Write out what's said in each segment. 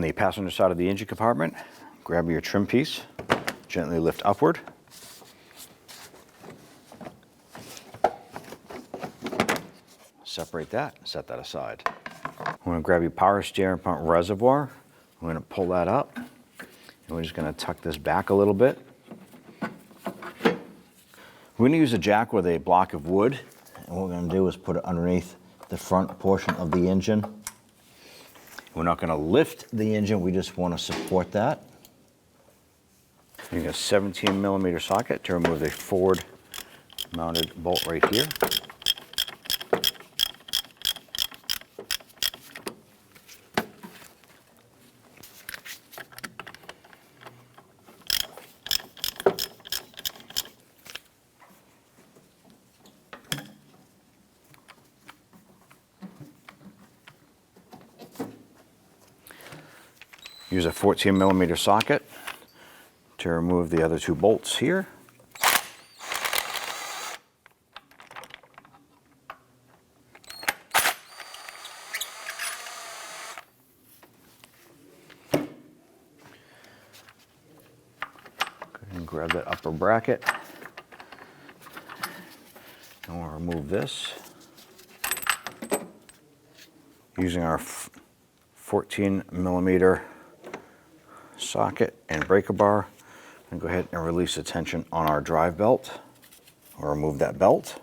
the passenger side of the engine compartment, grab your trim piece, gently lift upward. Separate that, set that aside. I'm going to grab your power steering pump reservoir. I'm going to pull that up, and we're just going to tuck this back a little bit. We're going to use a jack with a block of wood, and what we're going to do is put it underneath the front portion of the engine. We're not going to lift the engine, we just want to support that. Using a 17mm socket to remove the forward mounted bolt right here. Use a 14mm socket to remove the other two bolts here. Go ahead and grab that upper bracket. And we'll remove this. Using our 14mm socket and breaker bar, and go ahead and release the tension on our drive belt, or remove that belt.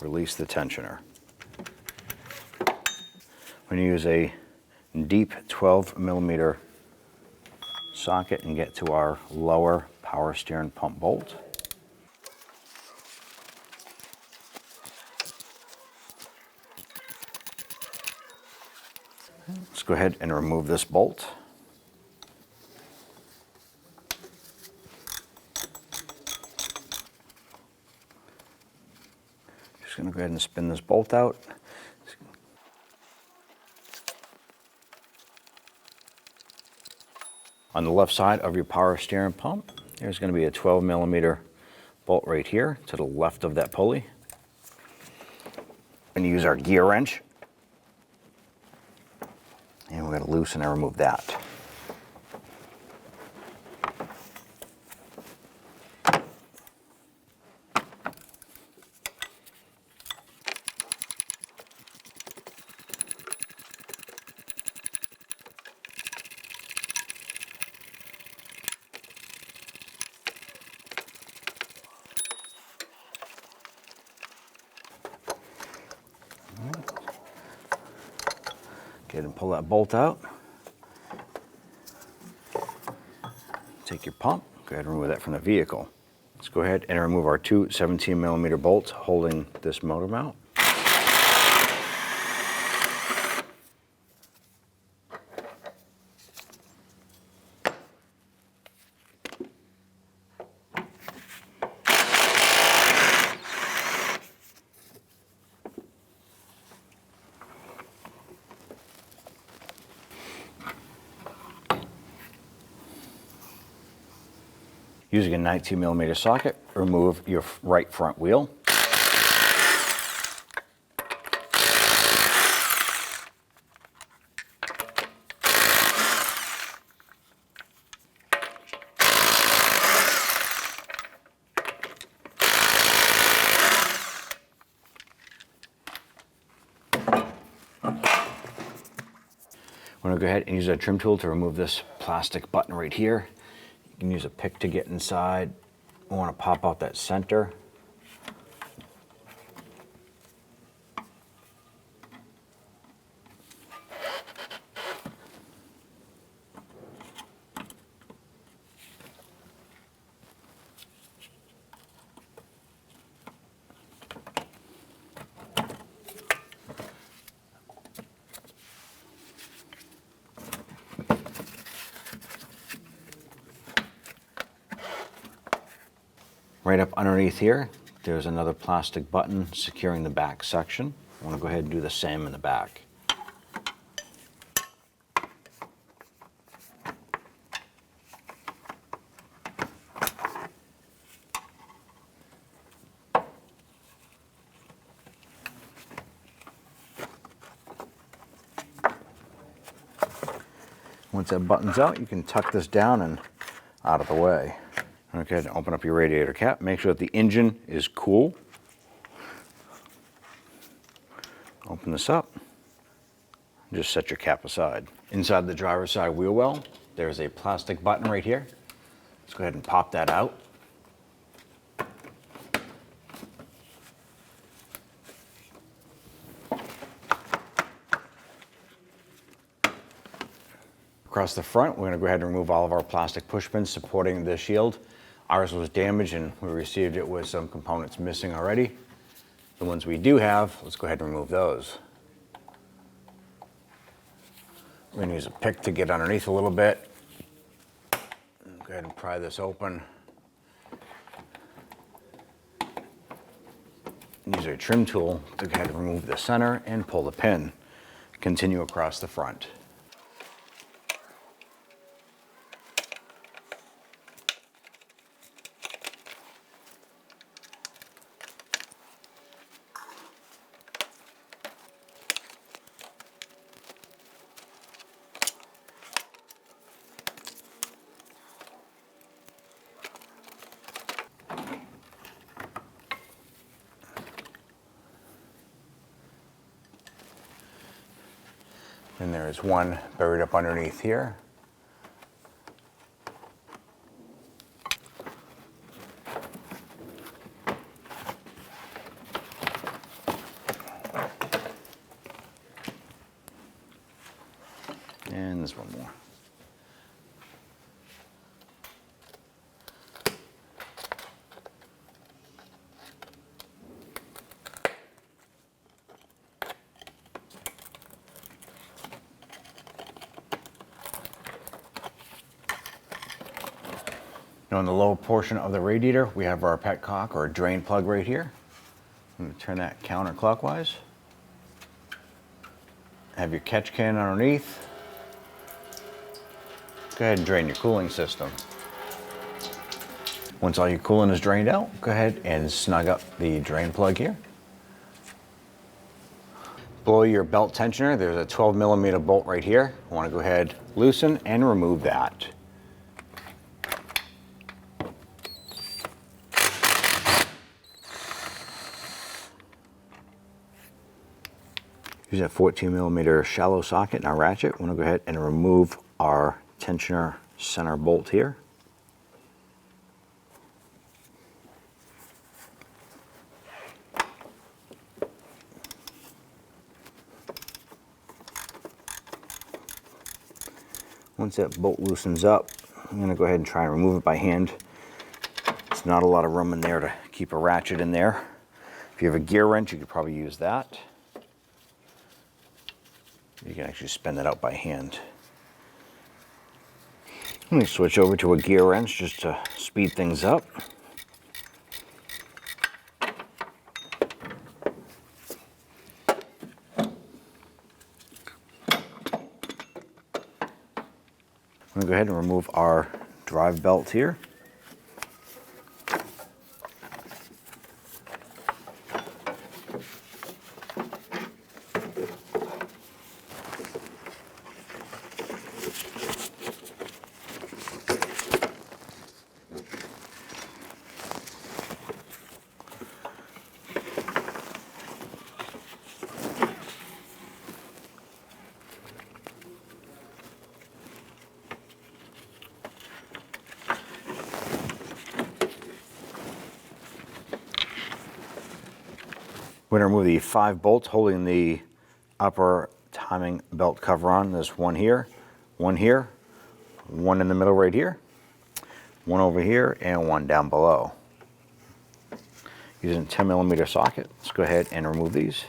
Release the tensioner. I'm going to use a deep 12mm socket and get to our lower power steering pump bolt. Let's go ahead and remove this bolt. Just going to go ahead and spin this bolt out. On the left side of your power steering pump, there's going to be a 12mm bolt right here to the left of that pulley. We're going to use our gear wrench. And we're going to loosen and remove that. Go ahead and pull that bolt out. Take your pump, go ahead and remove that from the vehicle. Let's go ahead and remove our two 17mm bolts holding this motor mount. Using a 19mm socket, remove your right front wheel. I'm going to go ahead and use a trim tool to remove this plastic button right here. You can use a pick to get inside. We want to pop out that center. Right up underneath here, there's another plastic button securing the back section. I want to go ahead and do the same in the back. Once that button's out, you can tuck this down and out of the way. Okay, to open up your radiator cap, make sure that the engine is cool. Open this up, just set your cap aside. Inside the driver's side wheel well, there's a plastic button right here. Let's go ahead and pop that out. Across the front, we're going to go ahead and remove all of our plastic push pins supporting the shield. Ours was damaged and we received it with some components missing already. The ones we do have, let's go ahead and remove those. We're going to use a pick to get underneath a little bit. Go ahead and pry this open. Use a trim tool to go ahead and remove the center and pull the pin. Continue across the front. And there's one buried up underneath here. And there's one more. Now in the lower portion of the radiator, we have our petcock or drain plug right here. I'm going to turn that counterclockwise. Have your catch can underneath. Go ahead and drain your cooling system. Once all your coolant is drained out, go ahead and snug up the drain plug here. Below your belt tensioner, there's a 12mm bolt right here. I want to go ahead, loosen, and remove that. Using a 14mm shallow socket in our ratchet, we want to go ahead and remove our tensioner center bolt here. Once that bolt loosens up, I'm going to go ahead and try and remove it by hand. There's not a lot of room in there to keep a ratchet in there. If you have a gear wrench, you could probably use that. You can actually spin that out by hand. Let me switch over to a gear wrench just to speed things up. I'm going to go ahead and remove our drive belt here. We're going to remove the 5 bolts holding the upper timing belt cover on. There's one here, one in the middle right here, one over here, and one down below. Using a 10mm socket, let's go ahead and remove these.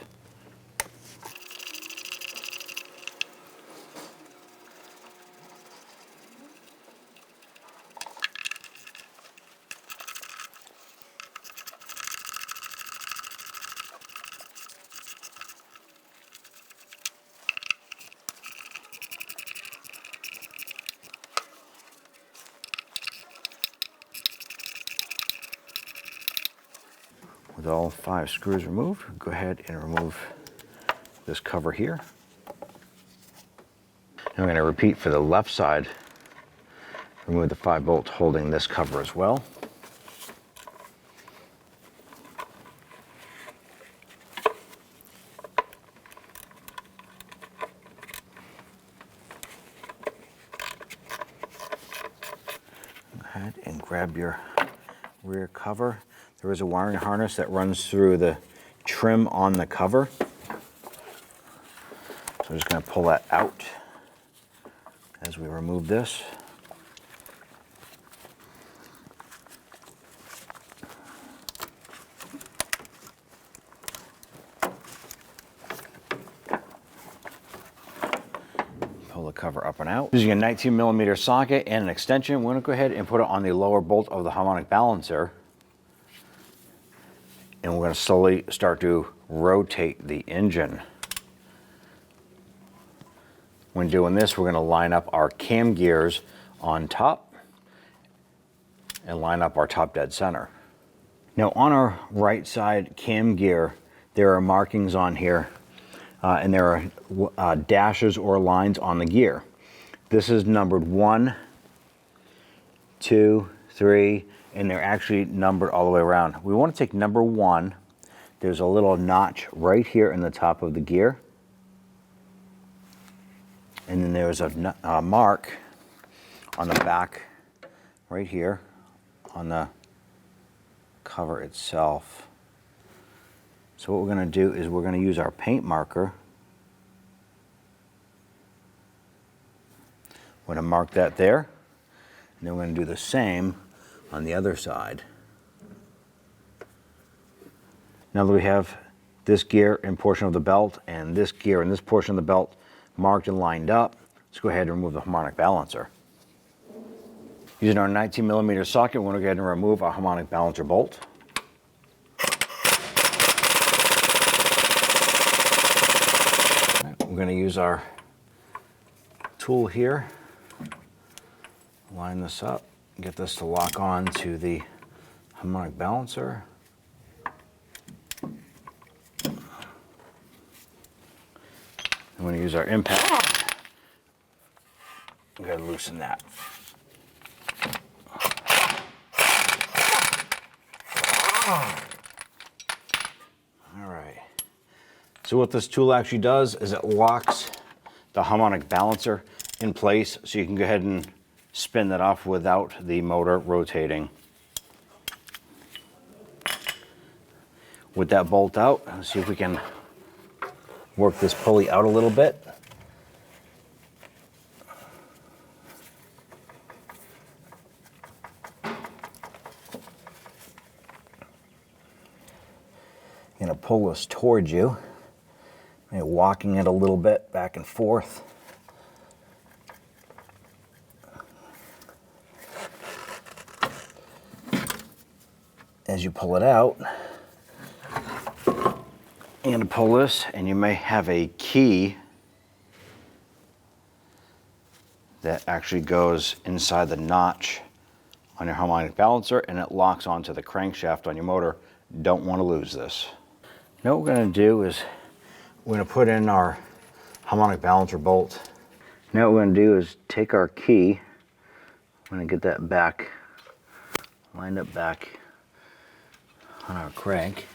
With all 5 screws removed, go ahead and remove this cover here. I'm going to repeat for the left side. Remove the 5 bolts holding this cover as well. Go ahead and grab your rear cover. There is a wiring harness that runs through the trim on the cover. So I'm just going to pull that out as we remove this. Pull the cover up and out. Using a 19mm socket and an extension, we're going to go ahead and put it on the lower bolt of the harmonic balancer. And we're going to slowly start to rotate the engine. When doing this, we're going to line up our cam gears on top and line up our top dead center. Now on our right side cam gear, there are markings on here and there are dashes or lines on the gear. This is numbered 1, 2, 3, and they're actually numbered all the way around. We want to take number 1. There's a little notch right here in the top of the gear. And then there's a mark on the back right here on the cover itself. So what we're going to do is we're going to use our paint marker. We're going to mark that there. And then we're going to do the same on the other side. Now that we have this gear and portion of the belt and this gear and this portion of the belt marked and lined up, let's go ahead and remove the harmonic balancer. Using our 19mm socket, we're going to go ahead and remove our harmonic balancer bolt. We're going to use our tool here, line this up, get this to lock on to the harmonic balancer. I'm going to use our impact. I'm going to loosen that. All right. So what this tool actually does is it locks the harmonic balancer in place so you can go ahead and spin that off without the motor rotating. With that bolt out, let's see if we can work this pulley out a little bit. You're going to pull this towards you, maybe walking it a little bit back and forth. As you pull it out, you're going to pull this, and you may have a key that actually goes inside the notch on your harmonic balancer, and it locks onto the crankshaft on your motor. Don't want to lose this. Now what we're going to do is we're going to put in our harmonic balancer bolt. Now what we're going to do is take our key. I'm going to get that back, lined up back on our crank.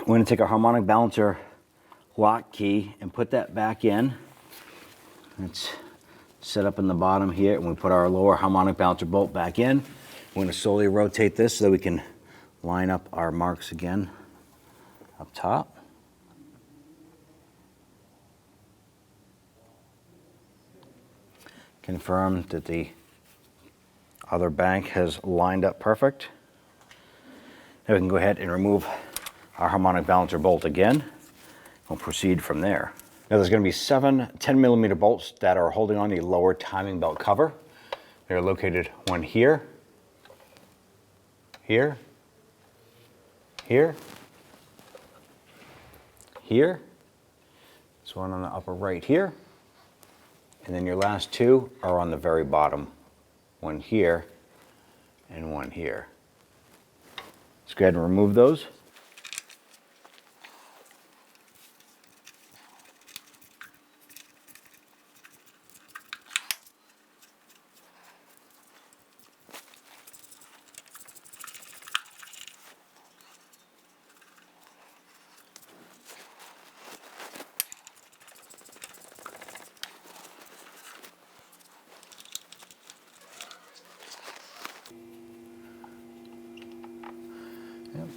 We're going to take our harmonic balancer lock key and put that back in. It's set up in the bottom here, and we put our lower harmonic balancer bolt back in. We're going to slowly rotate this so that we can line up our marks again up top. Confirm that the other bank has lined up perfect. Now we can go ahead and remove our harmonic balancer bolt again. We'll proceed from there. Now there's going to be 7 10mm bolts that are holding on the lower timing belt cover. They're located one here, here, here, here. There's one on the upper right here. And then your last 2 are on the very bottom. One here and one here. Let's go ahead and remove those.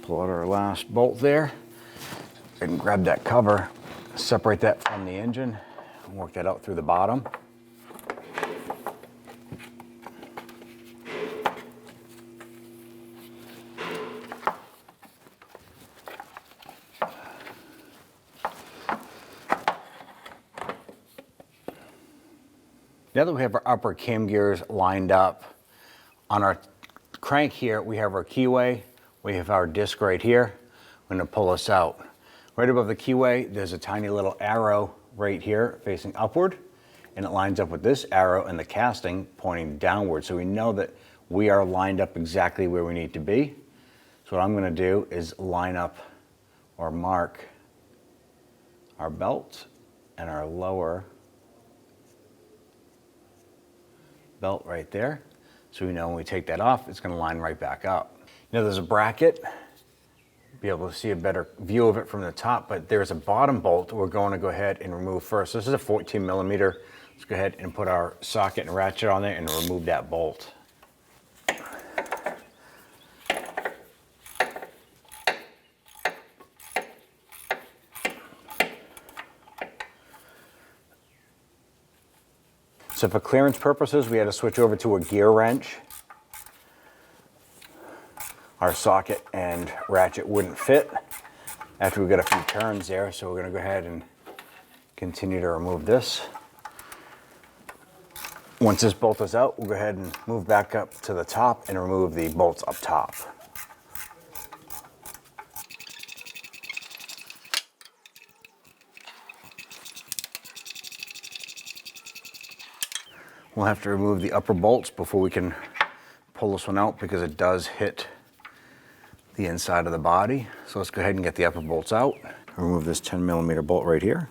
Pull out our last bolt there and grab that cover, separate that from the engine, and work that out through the bottom. Now that we have our upper cam gears lined up, on our crank here we have our keyway, we have our disc right here. I'm going to pull this out. Right above the keyway there's a tiny little arrow right here facing upward, and it lines up with this arrow and the casting pointing downward, so we know that we are lined up exactly where we need to be. So what I'm going to do is line up or mark our belt and our lower belt right there, so we know when we take that off it's going to line right back up. Now there's a bracket, be able to see a better view of it from the top, but there's a bottom bolt we're going to go ahead and remove first. This is a 14 millimeter. Let's go ahead and put our socket and ratchet on there and remove that bolt. So for clearance purposes, we had to switch over to a gear wrench. Our socket and ratchet wouldn't fit after we got a few turns there, so we're going to go ahead and continue to remove this. Once this bolt is out, we'll go ahead and move back up to the top and remove the bolts up top. We'll have to remove the upper bolts before we can pull this one out because it does hit the inside of the body. So let's go ahead and get the upper bolts out. Remove this 10 millimeter bolt right here.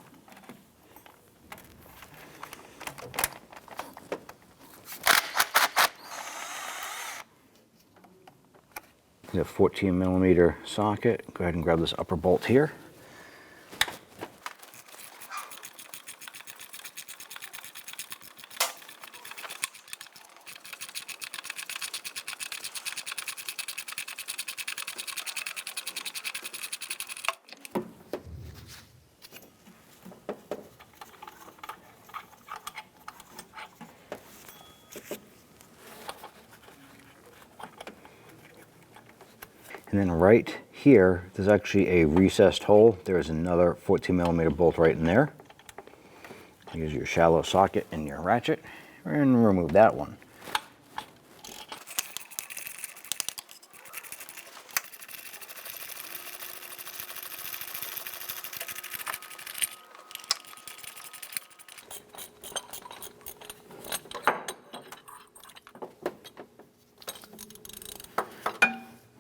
The 14 millimeter socket. Go ahead and grab this upper bolt here. And then right here, there's actually a recessed hole. There's another 14 millimeter bolt right in there. Use your shallow socket and your ratchet and remove that one.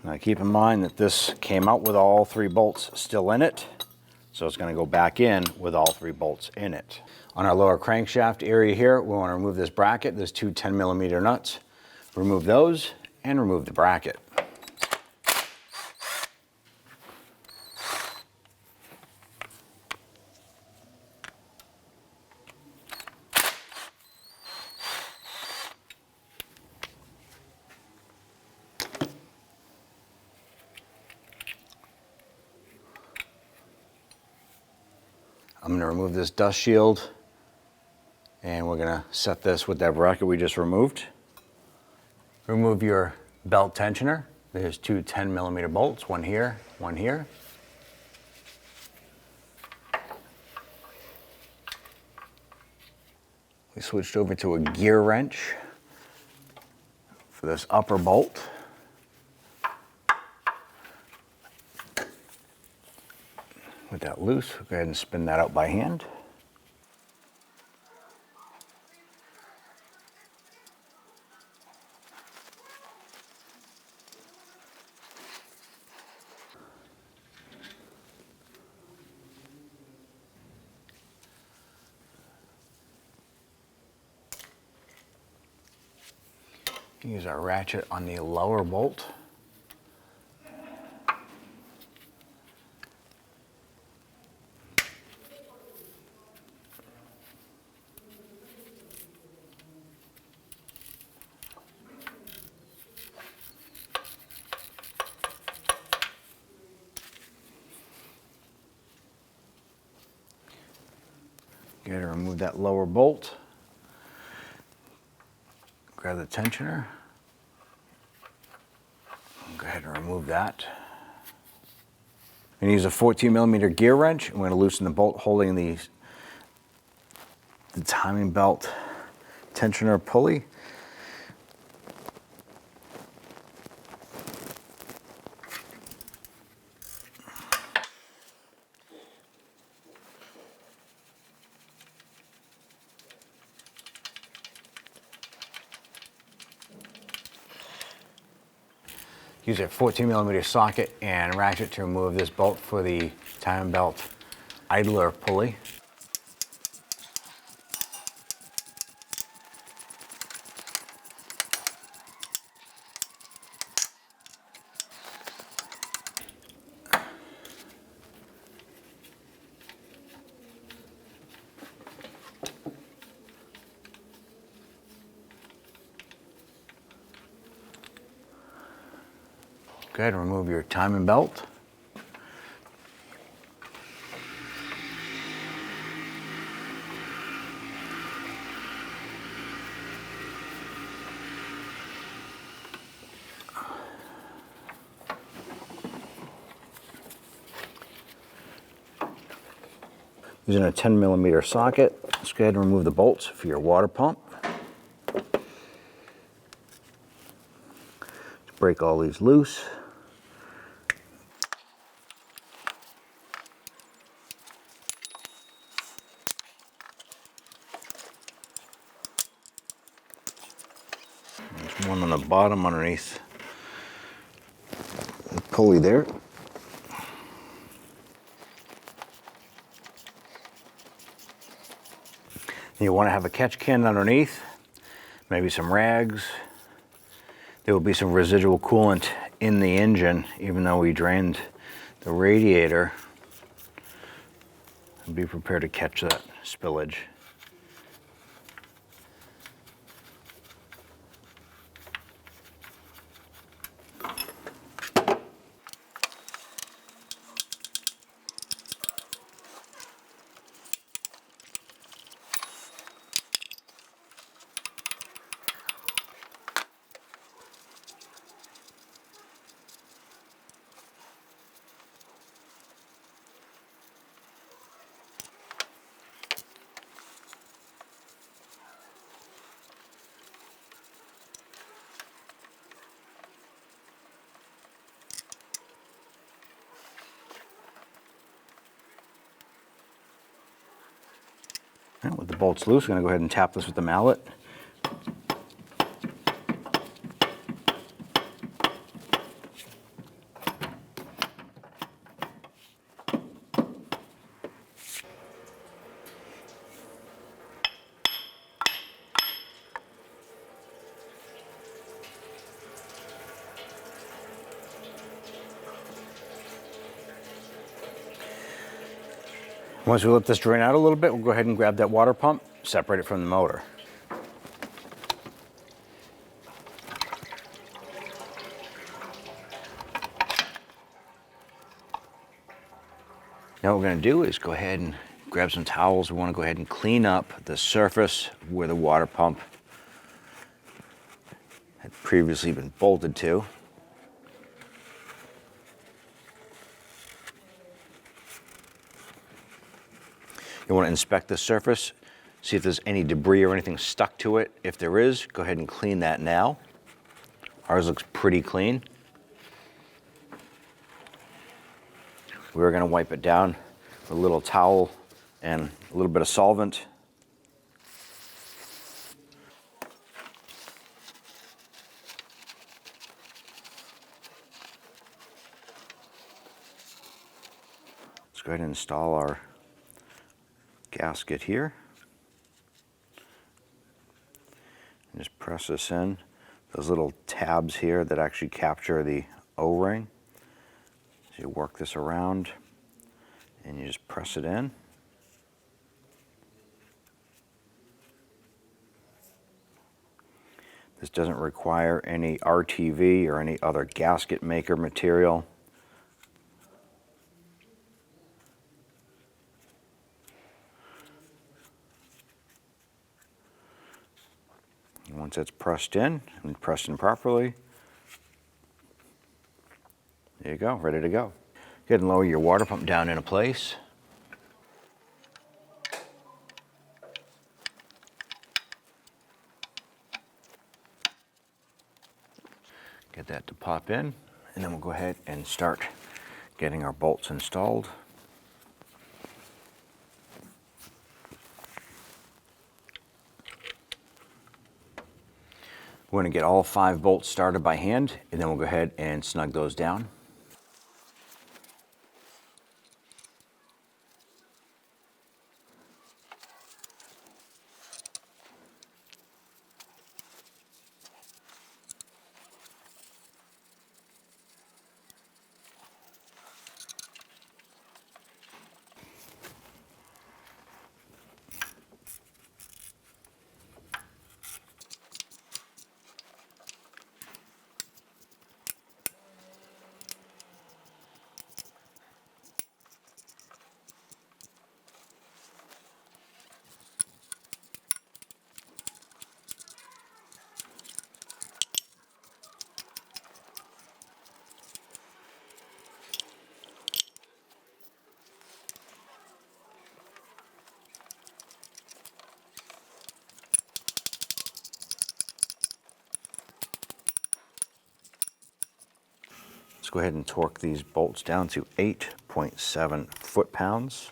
Now keep in mind that this came out with all three bolts still in it, so it's going to go back in with all three bolts in it. On our lower crankshaft area here, we want to remove this bracket. There's two 10 millimeter nuts. Remove those and remove the bracket. I'm going to remove this dust shield, and we're going to set this with that bracket we just removed. Remove your belt tensioner. There's two 10 millimeter bolts, one here, one here. We switched over to a gear wrench for this upper bolt. With that loose, go ahead and spin that out by hand. Use our ratchet on the lower bolt. Go ahead and remove that lower bolt. Grab the tensioner. Go ahead and remove that. I'm going to use a 14mm gear wrench. I'm going to loosen the bolt holding the timing belt tensioner pulley. Use a 14mm socket and ratchet to remove this bolt for the timing belt idler pulley. Go ahead and remove your timing belt. Using a 10mm socket, let's go ahead and remove the bolts for your water pump. Let's break all these loose. There's one on the bottom underneath the pulley there. You want to have a catch can underneath, maybe some rags. There will be some residual coolant in the engine, even though we drained the radiator. Be prepared to catch that spillage. With the bolts loose, I'm going to go ahead and tap this with the mallet. Once we let this drain out a little bit, we'll go ahead and grab that water pump, separate it from the motor. Now what we're going to do is go ahead and grab some towels. We want to go ahead and clean up the surface where the water pump had previously been bolted to. You want to inspect the surface, see if there's any debris or anything stuck to it. If there is, go ahead and clean that now. Ours looks pretty clean. We're going to wipe it down with a little towel and a little bit of solvent. Let's go ahead and install our gasket here. And just press this in. those little tabs here that actually capture the O-ring. So you work this around and you just press it in. This doesn't require any RTV or any other gasket maker material. And once it's pressed in and pressed in properly, there you go, ready to go. Go ahead and lower your water pump down into place. Get that to pop in, and then we'll go ahead and start getting our bolts installed. We're going to get all 5 bolts started by hand, and then we'll go ahead and snug those down. Let's go ahead and torque these bolts down to 8.7 foot-pounds.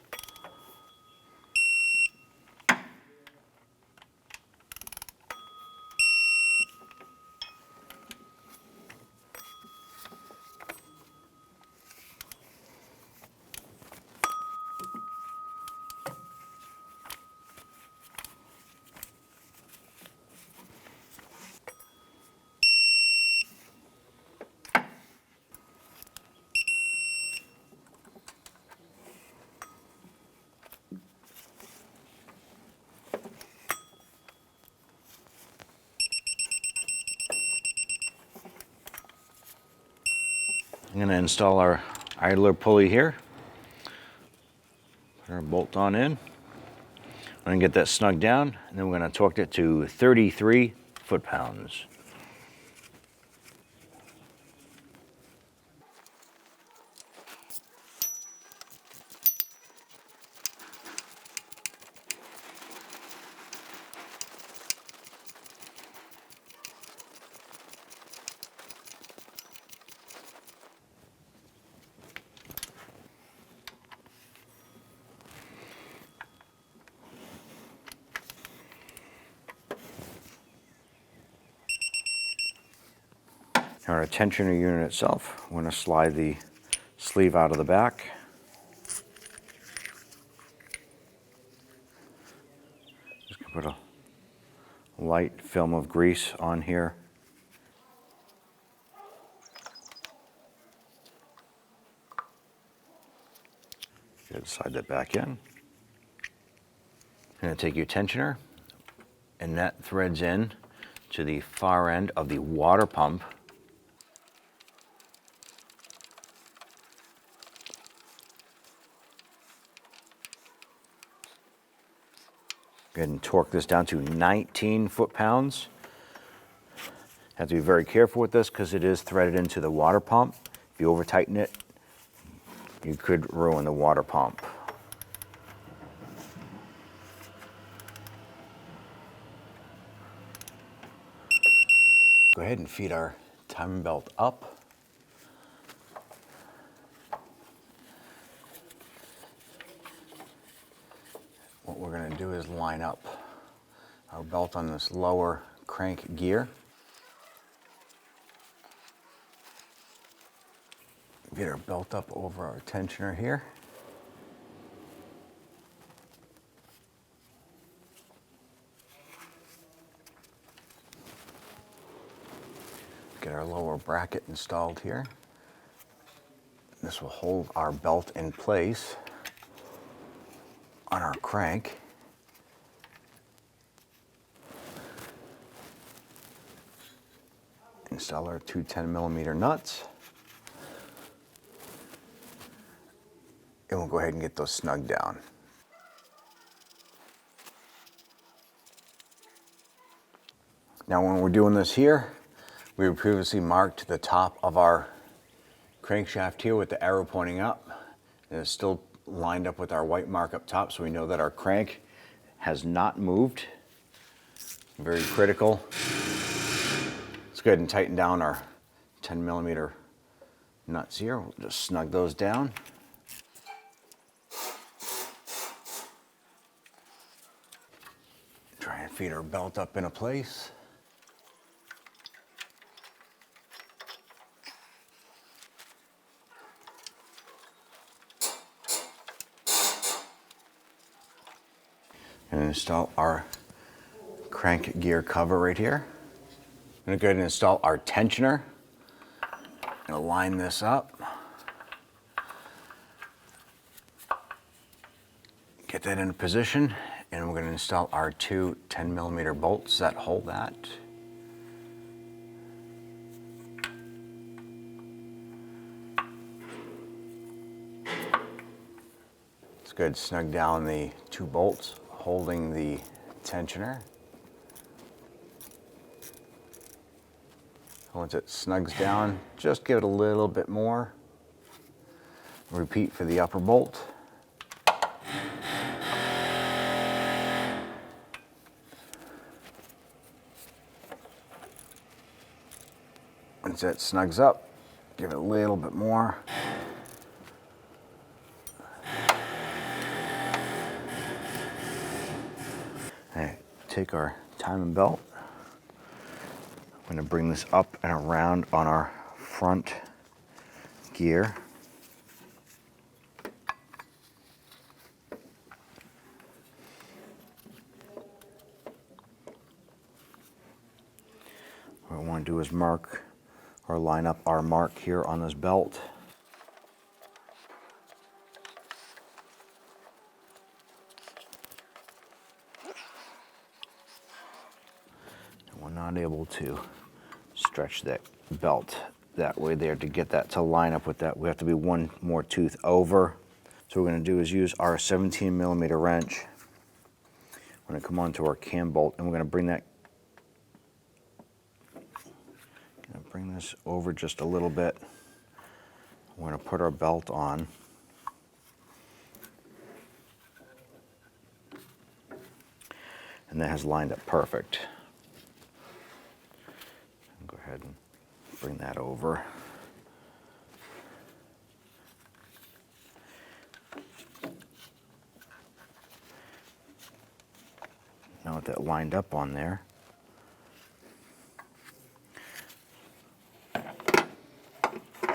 I'm going to install our idler pulley here. Put our bolt on in. I'm going to get that snug down, and then we're going to torque it to 33 foot-pounds. Our tensioner unit itself, we're going to slide the sleeve out of the back. Just going to put a light film of grease on here. Good, slide that back in. You're going to take your tensioner, and that threads in to the far end of the water pump. Go ahead and torque this down to 19 foot-pounds. Have to be very careful with this because it is threaded into the water pump. If you over tighten it, you could ruin the water pump. Go ahead and feed our timing belt up. What we're going to do is line up our belt on this lower crank gear. Get our belt up over our tensioner here. Get our lower bracket installed here. This will hold our belt in place on our crank. Install our two 10mm nuts. And we'll go ahead and get those snug down. Now when we're doing this here, we previously marked the top of our crankshaft here with the arrow pointing up. And it's still lined up with our white mark up top, so we know that our crank has not moved. Very critical. Let's go ahead and tighten down our 10mm nuts here. We'll just snug those down. Try and feed our belt up into place. And install our crank gear cover right here. I'm going to go ahead and install our tensioner. I'm going to line this up. Get that into position, and we're going to install our two 10mm bolts that hold that. Let's go ahead and snug down the two bolts holding the tensioner. Once it snugs down, just give it a little bit more. Repeat for the upper bolt. Once that snugs up, give it a little bit more. Okay, take our timing belt. I'm going to bring this up and around on our front gear. What I want to do is mark or line up our mark here on this belt. And we're not able to stretch that belt that way there to get that to line up with that. We have to be one more tooth over. So what we're going to do is use our 17mm wrench. We're going to come onto our cam bolt, and we're going to bring this over just a little bit. We're going to put our belt on. And that has lined up perfect. Go ahead and bring that over. Now with that lined up on there,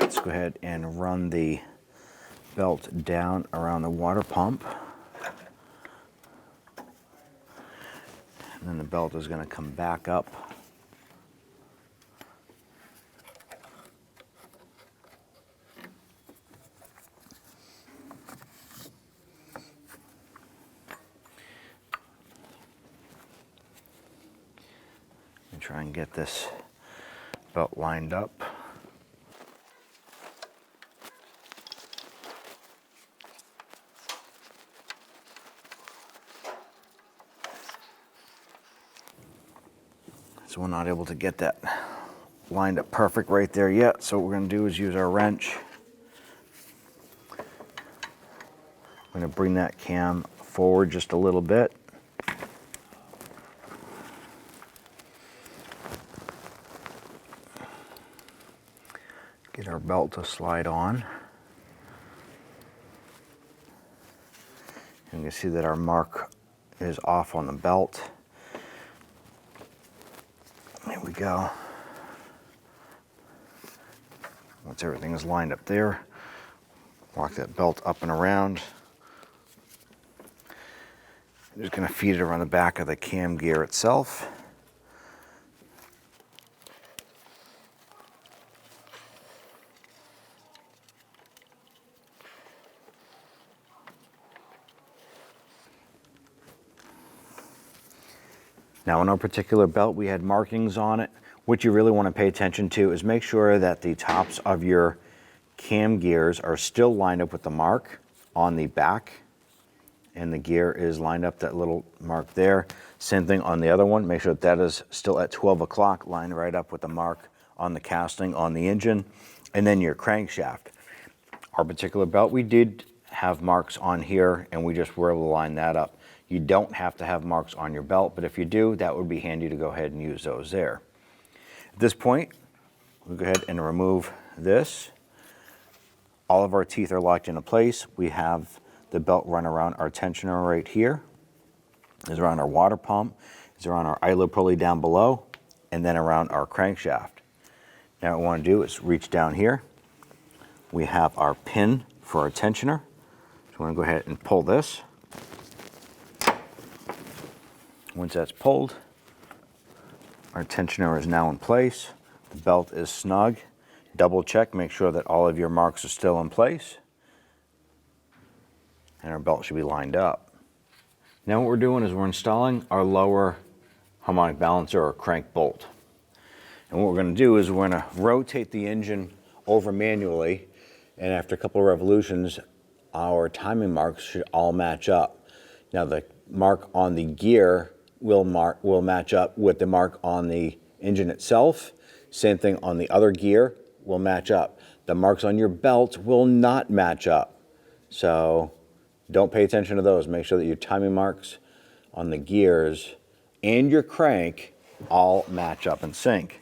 let's go ahead and run the belt down around the water pump. And then the belt is going to come back up. And try and get this belt lined up. So we're not able to get that lined up perfect right there yet. So what we're going to do is use our wrench. I'm going to bring that cam forward just a little bit. Get our belt to slide on. And you can see that our mark is off on the belt. There we go. Once everything is lined up there, walk that belt up and around. I'm just going to feed it around the back of the cam gear itself. Now on our particular belt, we had markings on it. What you really want to pay attention to is make sure that the tops of your cam gears are still lined up with the mark on the back, and the gear is lined up, that little mark there. Same thing on the other one. Make sure that that is still at 12 o'clock, lined right up with the mark on the casting on the engine. And then your crankshaft. Our particular belt, we did have marks on here, and we just were able to line that up. You don't have to have marks on your belt, but if you do, that would be handy to go ahead and use those there. At this point, we'll go ahead and remove this. All of our teeth are locked into place. We have the belt run around our tensioner right here. Is around our water pump, is around our idler pulley down below, and then around our crankshaft. Now what we want to do is reach down here. We have our pin for our tensioner. So we want to go ahead and pull this. Once that's pulled, our tensioner is now in place. The belt is snug. Double check, make sure that all of your marks are still in place. And our belt should be lined up. Now what we're doing is we're installing our lower harmonic balancer or crank bolt. And what we're going to do is we're going to rotate the engine over manually, and after a couple of revolutions, our timing marks should all match up. Now the mark on the gear will match up with the mark on the engine itself. Same thing on the other gear will match up. The marks on your belt will not match up. So don't pay attention to those. Make sure that your timing marks on the gears and your crank all match up and sync.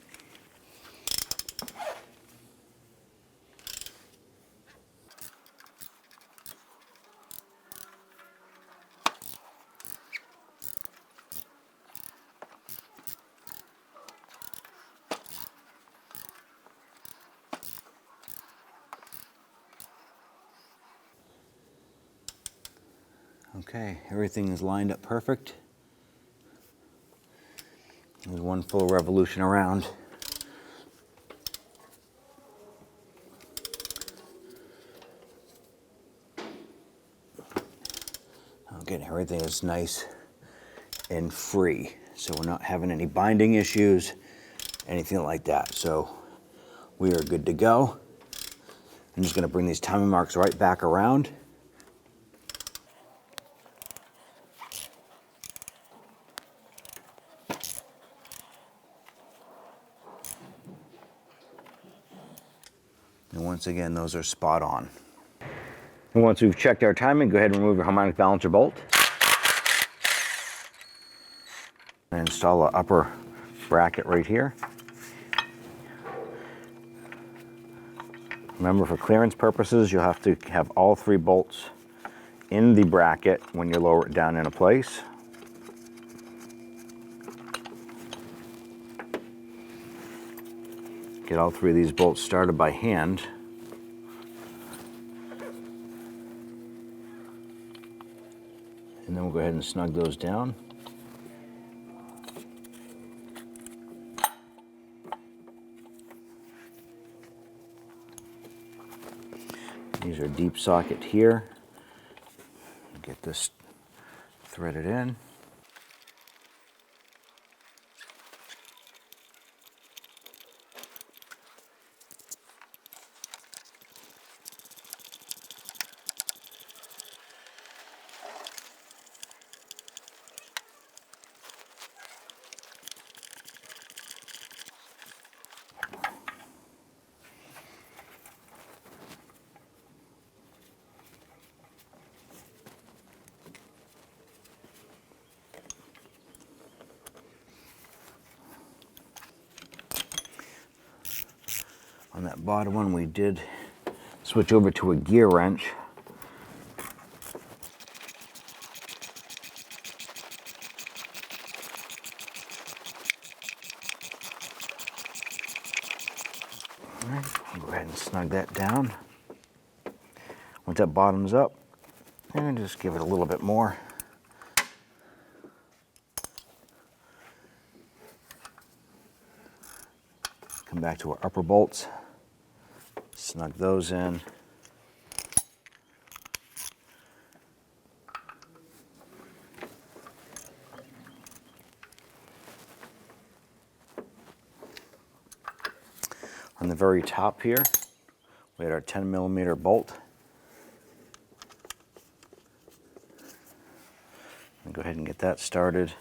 Okay, everything is lined up perfect. There's one full revolution around. Again, everything is nice and free, so we're not having any binding issues, anything like that. So we are good to go. I'm just going to bring these timing marks right back around. And once again, those are spot on. And once we've checked our timing, go ahead and remove your harmonic balancer bolt. And install the upper bracket right here. Remember, for clearance purposes, you'll have to have all 3 bolts in the bracket when you lower it down into place. Get all 3 of these bolts started by hand. And then we'll go ahead and snug those down. Use our deep socket here. Get this threaded in. On that bottom one, we did switch over to a gear wrench. All right, I'll go ahead and snug that down. Once that bottom's up, and just give it a little bit more. Come back to our upper bolts, snug those in. On the very top here, we had our 10mm bolt. I'll go ahead and get that started.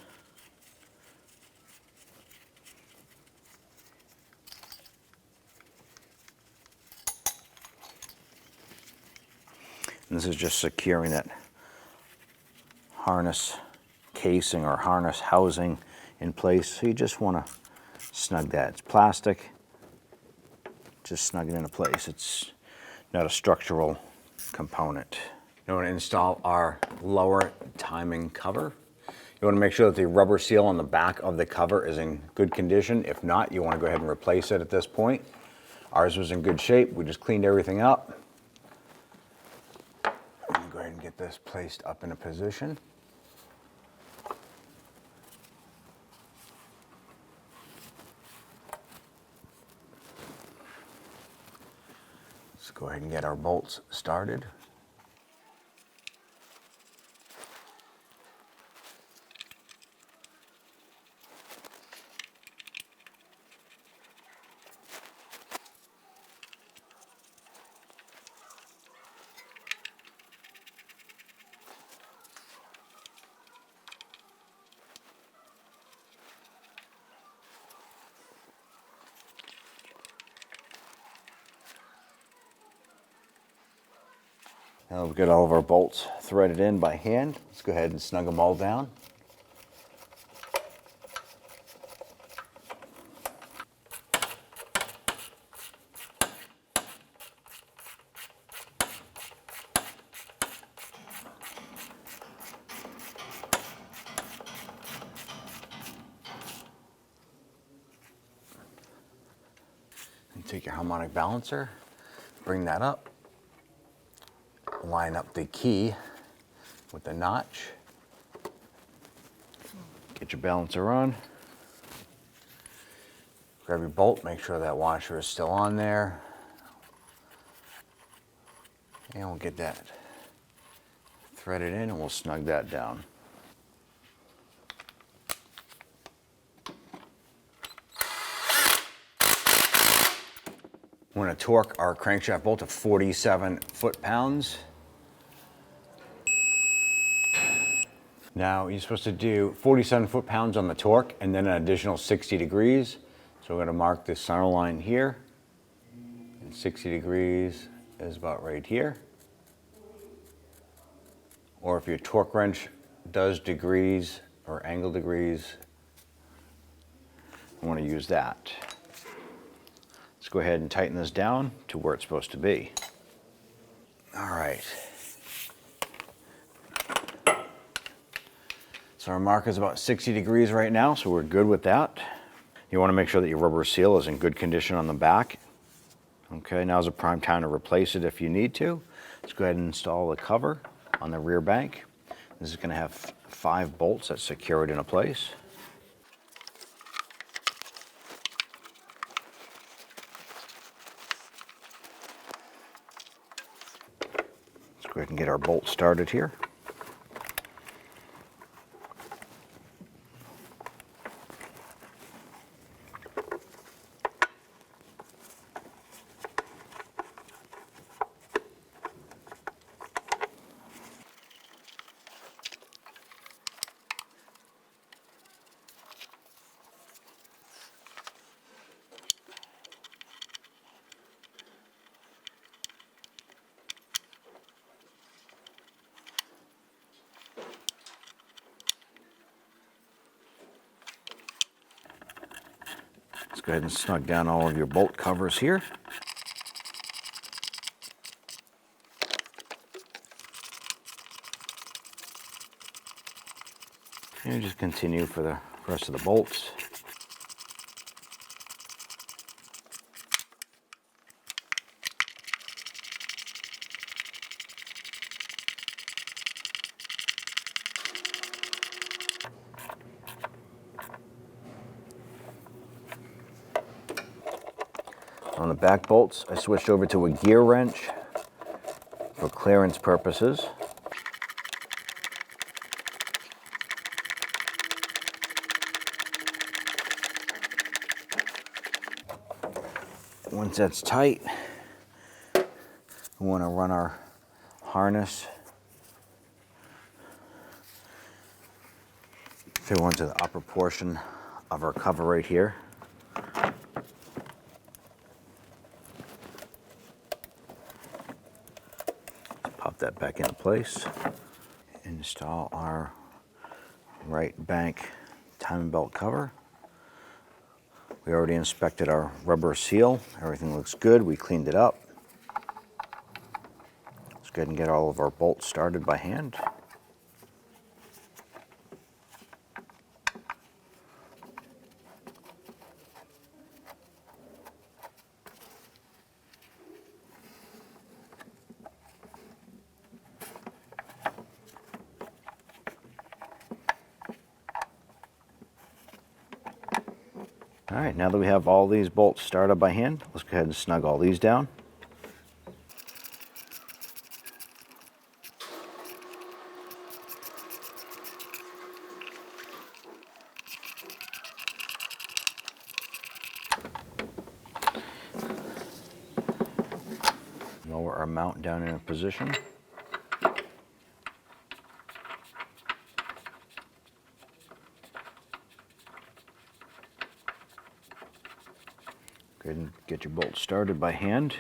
And this is just securing that harness casing or harness housing in place. So you just want to snug that. It's plastic, just snug it into place. It's not a structural component. You want to install our lower timing cover. You want to make sure that the rubber seal on the back of the cover is in good condition. If not, you want to go ahead and replace it at this point. Ours was in good shape. We just cleaned everything up. Go ahead and get this placed up in a position. Let's go ahead and get our bolts started. Now we've got all of our bolts threaded in by hand. Let's go ahead and snug them all down. And take your harmonic balancer, bring that up. Line up the key with the notch. Get your balancer on. Grab your bolt, make sure that washer is still on there. And we'll get that threaded in and we'll snug that down. We're going to torque our crankshaft bolt to 47 foot-pounds. Now you're supposed to do 47 foot-pounds on the torque and then an additional 60 degrees. So we're going to mark this center line here. And 60 degrees is about right here. Or if your torque wrench does degrees or angle degrees, you want to use that. Let's go ahead and tighten this down to where it's supposed to be. All right. So our mark is about 60 degrees right now, so we're good with that. You want to make sure that your rubber seal is in good condition on the back. Okay, now's a prime time to replace it if you need to. Let's go ahead and install the cover on the rear bank. This is going to have 5 bolts that secure it into place. Let's go ahead and get our bolt started here. Let's go ahead and snug down all of your bolt covers here. And just continue for the rest of the bolts. On the back bolts, I switched over to a gear wrench for clearance purposes. Once that's tight, we want to run our harness through into the upper portion of our cover right here. Pop that back into place. Install our right bank timing belt cover. We already inspected our rubber seal. Everything looks good. We cleaned it up. Let's go ahead and get all of our bolts started by hand. All right, now that we have all these bolts started by hand, let's go ahead and snug all these down. Lower our mount down in a position. Go ahead and get your bolts started by hand.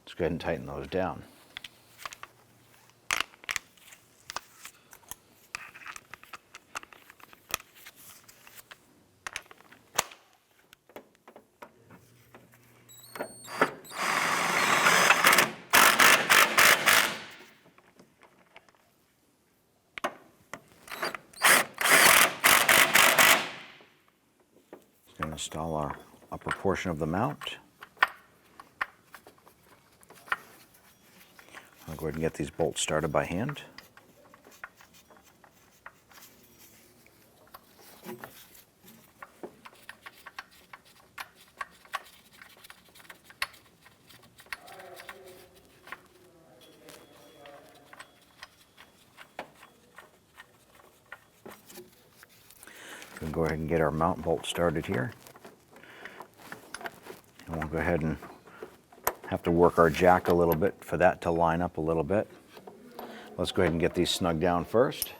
Let's go ahead and tighten those down. Install our upper portion of the mount. I'll go ahead and get these bolts started by hand. We'll go ahead and get our mount bolt started here. And we'll go ahead and have to work our jack a little bit for that to line up a little bit. Let's go ahead and get these snug down first.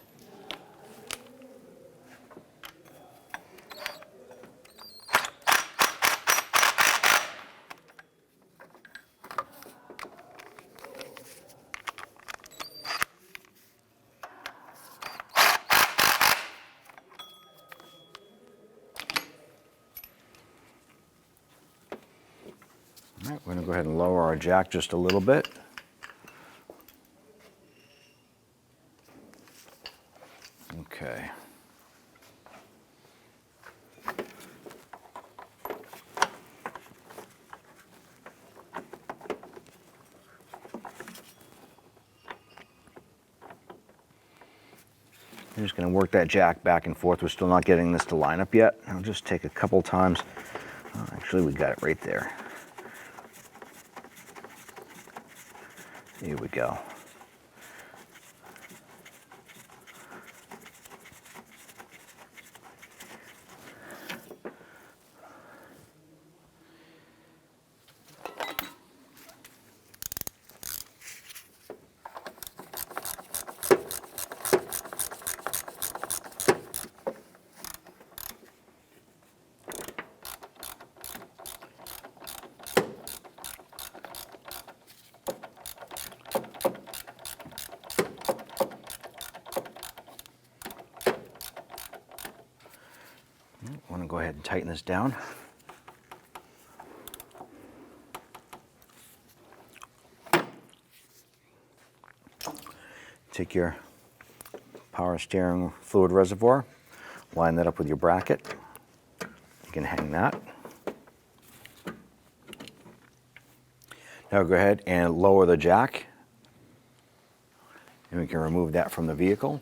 All right, we're going to go ahead and lower our jack just a little bit. Okay. I'm just going to work that jack back and forth. We're still not getting this to line up yet. I'll just take a couple times. Oh, actually, we got it right there. Here we go. I want to go ahead and tighten this down. Take your power steering fluid reservoir, line that up with your bracket. You can hang that. Now go ahead and lower the jack, and we can remove that from the vehicle.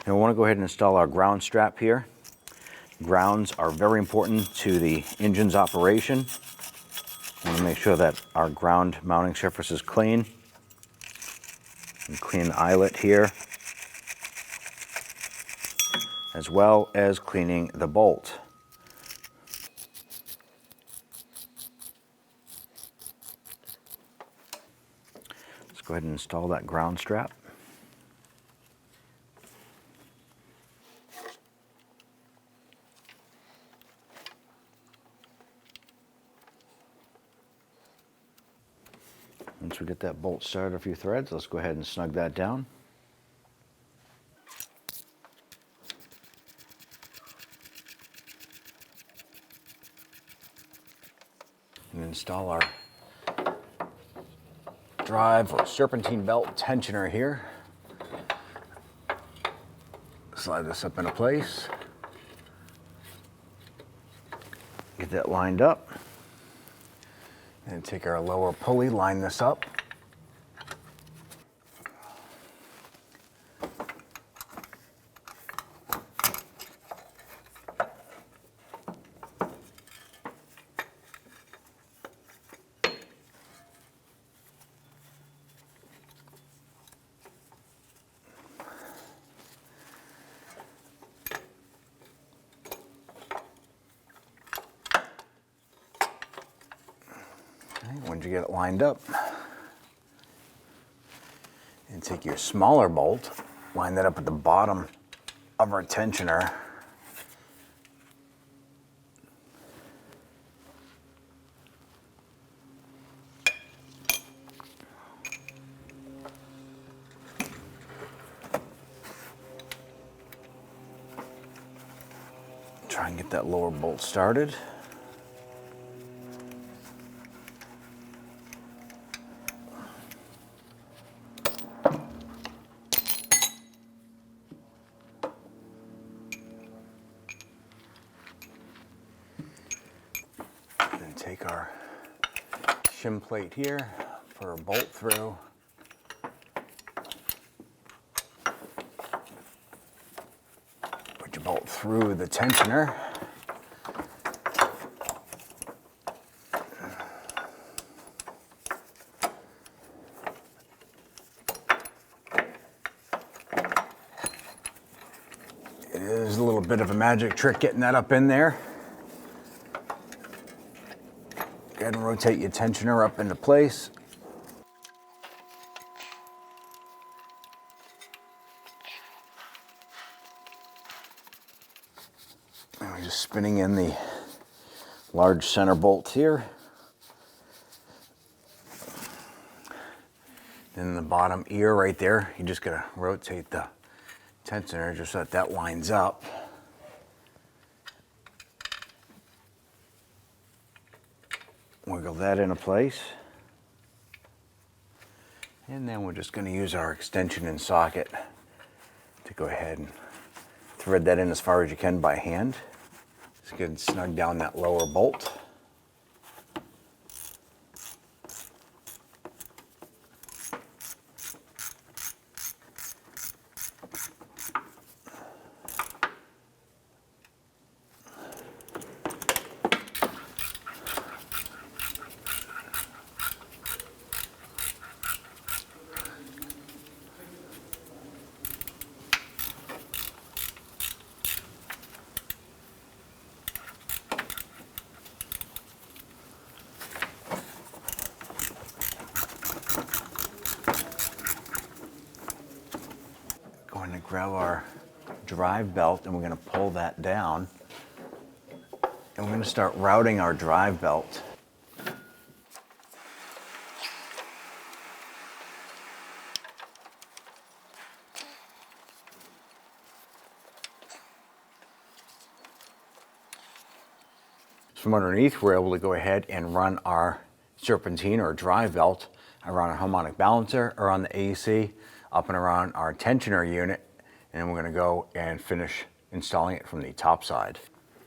Now we want to go ahead and install our ground strap here. Grounds are very important to the engine's operation. I want to make sure that our ground mounting surface is clean. And clean the eyelet here, as well as cleaning the bolt. Let's go ahead and install that ground strap. Once we get that bolt started a few threads, let's go ahead and snug that down. And install our drive or serpentine belt tensioner here. Slide this up into place. Get that lined up. And take our lower pulley, line this up. Once you get it lined up, and take your smaller bolt, line that up at the bottom of our tensioner. Try and get that lower bolt started. Take our shim plate here, put our bolt through. Put your bolt through the tensioner. It is a little bit of a magic trick getting that up in there. Go ahead and rotate your tensioner up into place. And we're just spinning in the large center bolt here. Then the bottom ear right there, you just gotta rotate the tensioner just so that lines up. Wiggle that into place. And then we're just going to use our extension and socket to go ahead and thread that in as far as you can by hand. Just get and snug down that lower bolt. Going to grab our drive belt and we're going to pull that down. And we're going to start routing our drive belt. From underneath, we're able to go ahead and run our serpentine or drive belt around our harmonic balancer or on the AC, up and around our tensioner unit, and then we're going to go and finish installing it from the top side.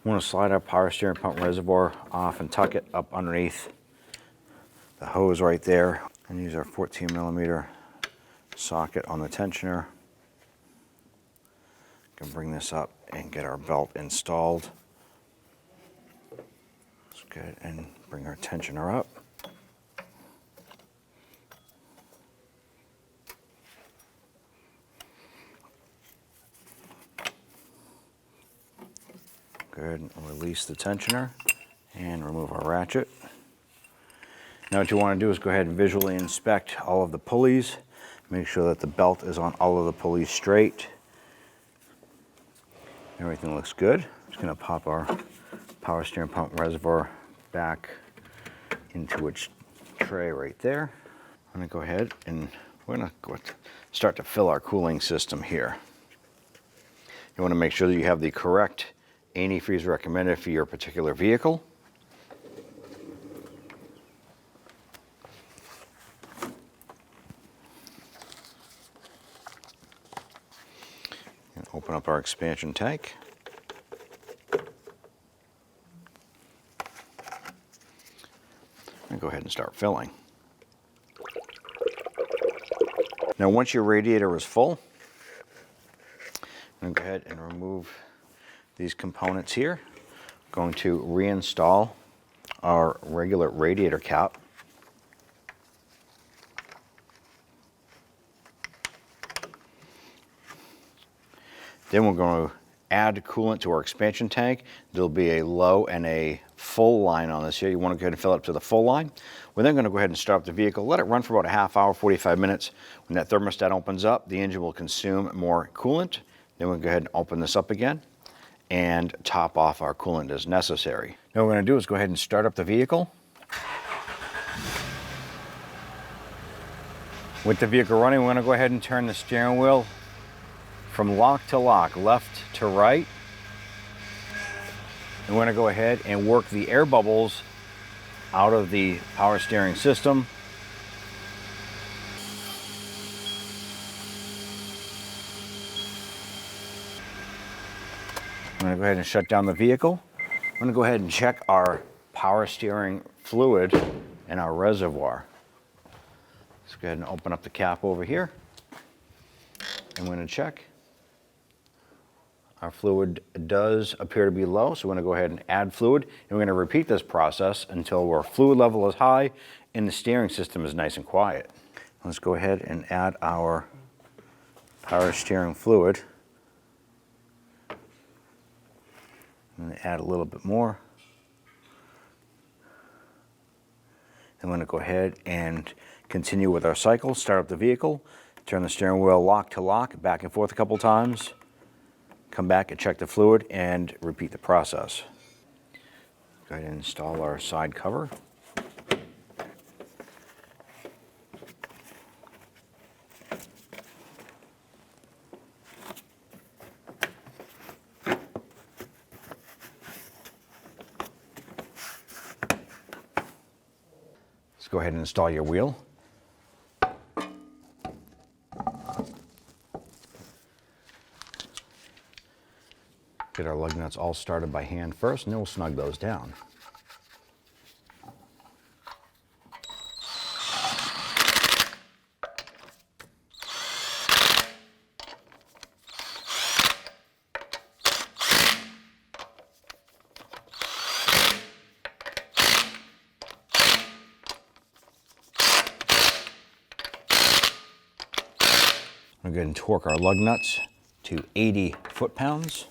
We want to slide our power steering pump reservoir off and tuck it up underneath the hose right there, and use our 14mm socket on the tensioner. Can bring this up and get our belt installed. That's good, and bring our tensioner up. Go ahead and release the tensioner and remove our ratchet. Now what you want to do is go ahead and visually inspect all of the pulleys. Make sure that the belt is on all of the pulleys straight. Everything looks good. Just going to pop our power steering pump reservoir back into its tray right there. I'm going to go ahead and we're going to start to fill our cooling system here. You want to make sure that you have the correct antifreeze recommended for your particular vehicle. And open up our expansion tank. And go ahead and start filling. Now once your radiator is full, I'm going to go ahead and remove these components here. I'm going to reinstall our regular radiator cap. Then we're going to add coolant to our expansion tank. There'll be a low and a full line on this here. You want to go ahead and fill it up to the full line. We're then going to go ahead and start up the vehicle, let it run for about a half hour, 45 minutes. When that thermostat opens up, the engine will consume more coolant. Then we'll go ahead and open this up again and top off our coolant as necessary. Now what we're going to do is go ahead and start up the vehicle. With the vehicle running, we're going to go ahead and turn the steering wheel from lock to lock, left to right. And we're going to go ahead and work the air bubbles out of the power steering system. I'm going to go ahead and shut down the vehicle. I'm going to go ahead and check our power steering fluid and our reservoir. Let's go ahead and open up the cap over here. And we're going to check. Our fluid does appear to be low, so we're going to go ahead and add fluid. And we're going to repeat this process until our fluid level is high and the steering system is nice and quiet. Let's go ahead and add our power steering fluid. I'm going to add a little bit more. I'm going to go ahead and continue with our cycle, start up the vehicle, turn the steering wheel lock to lock, back and forth a couple times, come back and check the fluid and repeat the process. Go ahead and install our side cover. Let's go ahead and install your wheel. Get our lug nuts all started by hand first, and then we'll snug those down. We're going to torque our lug nuts to 80 foot-pounds.